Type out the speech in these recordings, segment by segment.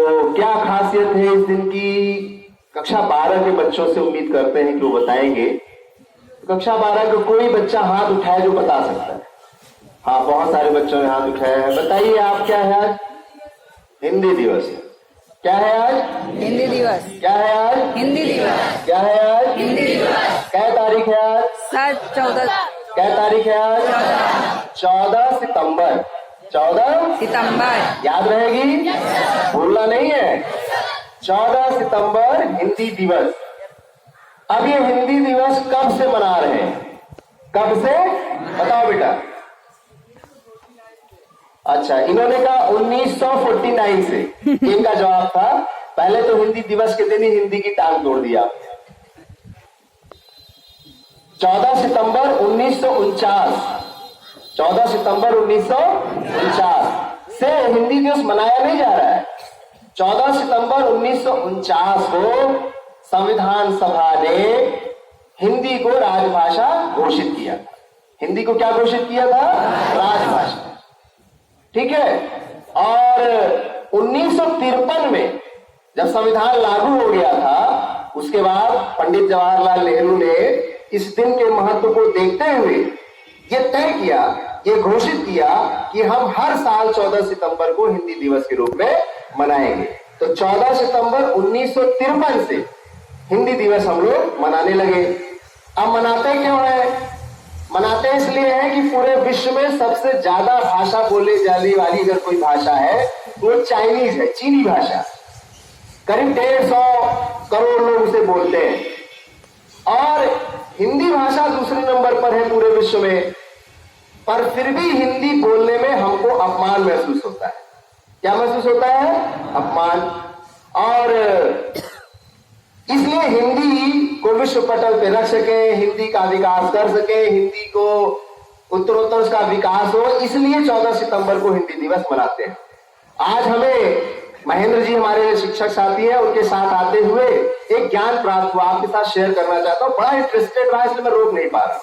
तो क्या खासियत है इस दिन की, कक्षा 12 के बच्चों से उम्मीद करते हैं कि वो बताएंगे। तो कक्षा 12 का कोई बच्चा हाथ उठाए जो बता सकता है। हाँ, बहुत सारे बच्चों ने हाथ उठाया है। बताइए आप, क्या है आज? हिंदी दिवस। क्या है आज? हिंदी दिवस। क्या है आज? हिंदी दिवस। क्या है आज? हिंदी दिवस। क्या तारीख है आज? 14 क्या तारीख है आज? 14 सितंबर। 14 सितंबर। याद रहेगी, भूलना नहीं है। 14 सितंबर हिंदी दिवस। अब ये हिंदी दिवस कब से मना रहे हैं? कब से बताओ बेटा। अच्छा, इन्होंने कहा 1949 से। इनका जवाब था, पहले तो हिंदी दिवस के दिन ही हिंदी की टांग तोड़ दिया। 14 सितंबर 1949। 14 सितंबर 1949 से हिंदी दिवस मनाया नहीं जा रहा है। 14 सितंबर 1949 को संविधान सभा ने हिंदी को राजभाषा घोषित किया था। हिंदी को क्या घोषित किया था? राजभाषा। ठीक है। और 1953 में जब संविधान लागू हो गया था, उसके बाद पंडित जवाहरलाल नेहरू ने इस दिन के महत्व को देखते हुए ये तय किया, ये घोषित किया कि हम हर साल 14 सितंबर को हिंदी दिवस के रूप में मनाएंगे। तो 14 सितंबर 1953 से हिंदी दिवस हम लोग मनाने लगे। अब मनाते क्यों है? मनाते इसलिए है कि पूरे विश्व में सबसे ज्यादा भाषा बोले जाने वाली अगर कोई भाषा है तो वो चाइनीज है, चीनी भाषा। करीब 150 करोड़ लोग उसे बोलते हैं। और हिंदी भाषा दूसरे नंबर पर है पूरे विश्व में। पर फिर भी हिंदी बोलने में हमको अपमान महसूस होता है। क्या महसूस होता है? अपमान। और इसलिए हिंदी को विश्व पटल पे रख सके, हिंदी का विकास कर सके, हिंदी को उत्तरोत्तर उसका विकास हो, इसलिए 14 सितंबर को हिंदी दिवस मनाते हैं। आज हमें महेंद्र जी हमारे शिक्षक साथी हैं, उनके साथ आते हुए एक ज्ञान प्राप्त हुआ, आपके साथ शेयर करना चाहता हूं। बड़ा इंटरेस्टेड रहा, इसलिए मैं रोक नहीं पा रहा।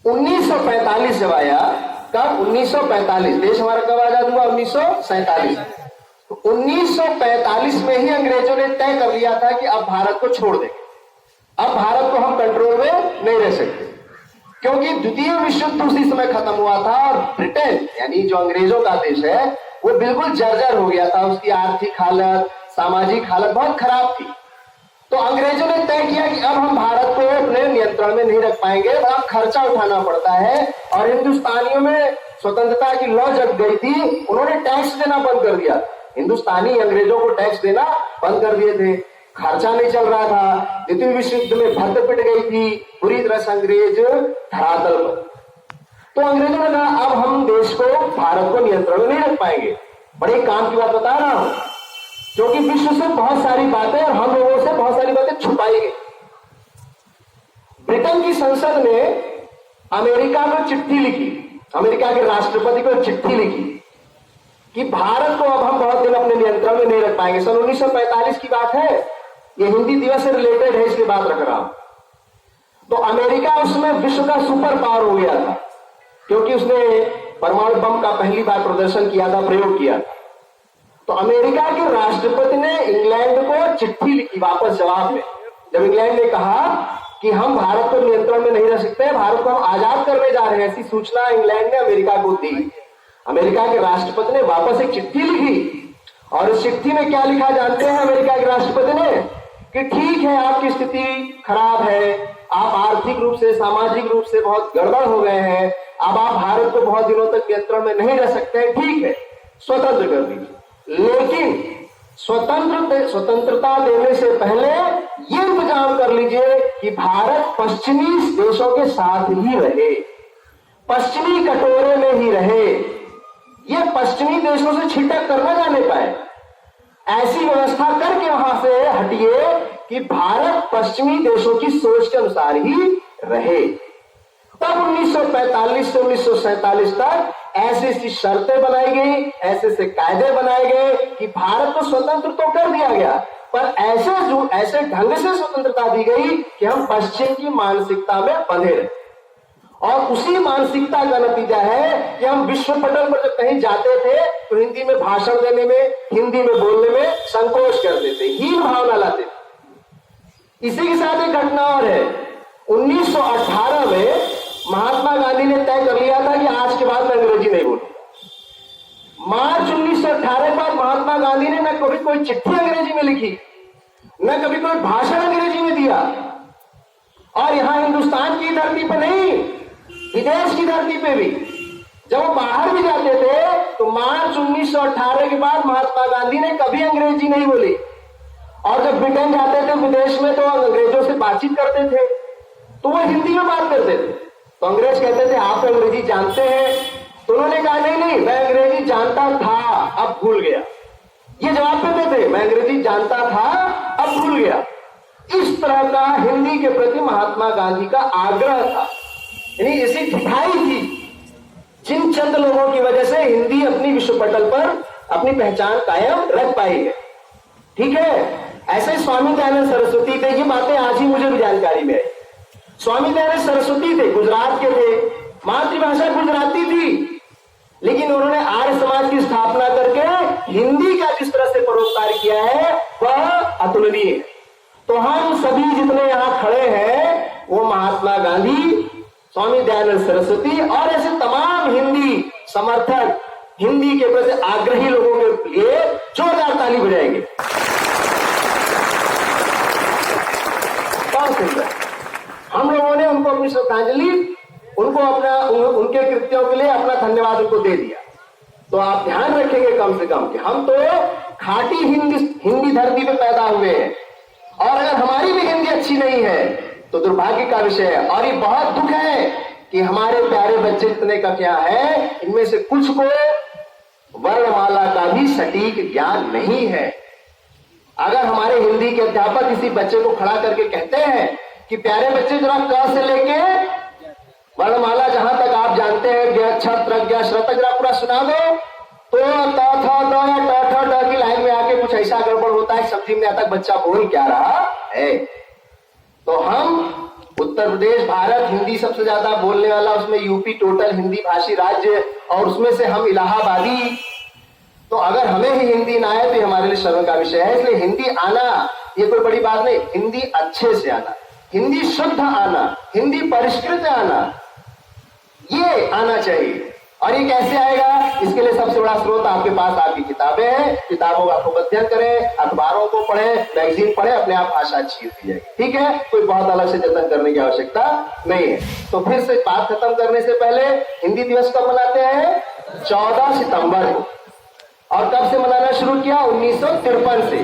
1945 जब आया, कब? 1945। देश हमारा कब आजाद हुआ? 1947। 1945 में ही अंग्रेजों ने तय कर लिया था कि अब भारत को छोड़ देंगे। अब भारत को हम कंट्रोल में नहीं रह सकते, क्योंकि द्वितीय विश्व युद्ध उसी समय खत्म हुआ था और ब्रिटेन यानी जो अंग्रेजों का देश है वो बिल्कुल जर्जर हो गया था। उसकी आर्थिक हालत, सामाजिक हालत बहुत खराब थी। तो अंग्रेजों ने तय किया कि अब हम भारत को अपने नियंत्रण में नहीं रख पाएंगे, बड़ा खर्चा उठाना पड़ता है। और हिंदुस्तानियों में स्वतंत्रता की लौ जग गई थी, उन्होंने टैक्स देना बंद कर दिया। हिंदुस्तानी अंग्रेजों को टैक्स देना बंद कर दिए थे, खर्चा नहीं चल रहा था। द्वितीय विश्व युद्ध में भद्द पिट गई थी पूरी तरह से अंग्रेज धरातल पर। तो अंग्रेजों ने कहा अब हम देश को, भारत को नियंत्रण में नहीं रख पाएंगे। बड़े काम की बात बता रहा हूं, क्योंकि विश्व से बहुत सारी बातें और हम लोगों से बहुत सारी बातें छुपाई गई। ब्रिटेन की संसद ने अमेरिका को चिट्ठी लिखी, अमेरिका के राष्ट्रपति को चिट्ठी लिखी कि भारत को अब हम बहुत दिन अपने नियंत्रण में नहीं रख पाएंगे। सन 1945 की बात है, ये हिंदी दिवस से रिलेटेड है, इसलिए बात रख रहा हूं। तो अमेरिका उसमें विश्व का सुपर पावर हो गया था, क्योंकि उसने परमाणु बम का पहली बार प्रदर्शन किया था, प्रयोग किया था। तो अमेरिका के राष्ट्रपति ने इंग्लैंड को चिट्ठी लिखी वापस जवाब में। जब इंग्लैंड ने कहा कि हम भारत को नियंत्रण में नहीं रह सकते, भारत को हम आजाद करने जा रहे हैं, ऐसी सूचना इंग्लैंड ने अमेरिका को दी। अमेरिका के राष्ट्रपति ने वापस एक चिट्ठी लिखी, और इस चिट्ठी में क्या लिखा जानते हैं अमेरिका के राष्ट्रपति ने? कि ठीक है, आपकी स्थिति खराब है, आप आर्थिक रूप से, सामाजिक रूप से बहुत गड़बड़ हो गए हैं, अब आप भारत को बहुत दिनों तक नियंत्रण में नहीं रह सकते, ठीक है, स्वतंत्र कर दीजिए। लेकिन स्वतंत्रता देने से पहले ये इंतजाम कर लीजिए कि भारत पश्चिमी देशों के साथ ही रहे, पश्चिमी कटोरे में ही रहे, ये पश्चिमी देशों से छिटक कर न जाने पाए। ऐसी व्यवस्था करके वहां से हटिए कि भारत पश्चिमी देशों की सोच के अनुसार ही रहे। तब 1945 से 1947 तक ऐसी ऐसी शर्तें बनाई गई, ऐसे कायदे बनाए गए कि भारत को स्वतंत्र तो कर दिया गया, पर ऐसे ढंग से स्वतंत्रता दी गई कि हम पश्चिम की मानसिकता में बंधे रहे। और उसी मानसिकता का नतीजा है कि हम विश्व पटल पर जब कहीं जाते थे तो हिंदी में भाषण देने में, हिंदी में बोलने में संकोच कर देते, हीन भावना लाते थे। इसी के साथ एक घटना और है। 1918 में महात्मा गांधी ने तय कर लिया था कि आज के बाद मैं अंग्रेजी नहीं बोलूंगा। मार्च 1918 के बाद महात्मा गांधी ने न कभी कोई चिट्ठी अंग्रेजी में लिखी, न कभी कोई भाषण अंग्रेजी में दिया। और यहां हिंदुस्तान की धरती पर नहीं, विदेश की धरती पे भी जब वो बाहर भी जाते थे तो मार्च 1918 के बाद महात्मा गांधी ने कभी अंग्रेजी नहीं बोली। और जब ब्रिटेन जाते थे विदेश में तो अंग्रेजों से बातचीत करते थे तो वो हिंदी में बात करते थे। तो अंग्रेज कहते थे आप अंग्रेजी जानते हैं? तो उन्होंने कहा नहीं नहीं, मैं अंग्रेजी जानता था, अब भूल गया। ये जवाब देते थे, मैं अंग्रेजी जानता था, अब भूल गया। इस तरह का हिंदी के प्रति महात्मा गांधी का आग्रह था, यानी ऐसी ढिठाई थी जिन चंद लोगों की वजह से हिंदी अपनी विश्व पटल पर अपनी पहचान कायम रख पाई है। ठीक है, ऐसे स्वामी दयानंद सरस्वती थे, ये बातें आज ही मुझे भी जानकारी में आई। स्वामी दयानंद सरस्वती थे, गुजरात के थे, मातृभाषा गुजराती थी, लेकिन उन्होंने आर्य समाज की स्थापना करके हिंदी का जिस तरह से परोपकार किया है वह अतुलनीय है। तो हम सभी जितने यहां खड़े हैं वो महात्मा गांधी, स्वामी दयानंद सरस्वती और ऐसे तमाम हिंदी समर्थक, हिंदी के प्रति आग्रही लोगों के लिए जोरदार ताली बजाएंगे। बहुत सुंदर। हम लोगों ने उनको अपनी श्रद्धांजलि, उनको अपना, उनके कृत्यों के लिए अपना धन्यवाद उनको दे दिया। तो आप ध्यान रखेंगे कम से कम कि हम तो खाटी हिंदी धरती पे पैदा हुए हैं, और अगर हमारी भी हिंदी अच्छी नहीं है तो दुर्भाग्य का विषय है। और ये बहुत दुख है कि हमारे प्यारे बच्चे जितने का क्या है, इनमें से कुछ को वर्णमाला का भी सटीक ज्ञान नहीं है। अगर हमारे हिंदी के अध्यापक किसी बच्चे को खड़ा करके कहते हैं कि प्यारे बच्चे जरा क से लेके वर्णमाला जहां तक आप जानते हैं तक जरा पूरा सुना दो, तो त थ द या ट ठ ड की लाइन में आके कुछ ऐसा गड़बड़ होता है समझ में आता बच्चा बोल क्या रहा है। तो हम उत्तर प्रदेश, भारत हिंदी सबसे ज्यादा बोलने वाला, उसमें यूपी टोटल हिंदी भाषी राज्य, और उसमें से हम इलाहाबादी। तो अगर हमें ही हिंदी ना आए तो हमारे लिए शर्म का विषय है। इसलिए हिंदी आना ये कोई बड़ी बात नहीं, हिंदी अच्छे से आना, हिंदी शुद्ध आना, हिंदी परिष्कृत आना, ये आना चाहिए। और ये कैसे आएगा? इसके लिए सबसे बड़ा स्रोत आपके पास आपकी किताबें हैं। किताबों का खूब अध्ययन करें, अखबारों को पढ़ें, मैगजीन पढ़ें, अपने आप भाषा अच्छी होती जाएगी। ठीक है, कोई बहुत अलग से जतन करने की आवश्यकता नहीं है। तो फिर से बात खत्म करने से पहले, हिंदी दिवस कब मनाते हैं? 14 सितंबर को। और कब से मनाना शुरू किया? 1953 से।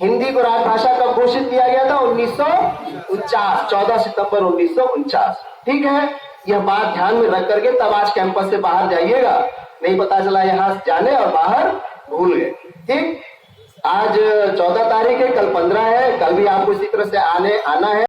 हिंदी को राजभाषा कब घोषित किया गया था? 1949, 14 सितंबर 1949। ठीक है, यह बात ध्यान में रख करके तब आज कैंपस से बाहर जाइएगा, नहीं पता चला यहां जाने और बाहर भूल गए। ठीक, आज 14 तारीख है, कल 15 है, कल भी आपको इसी तरह से आना है।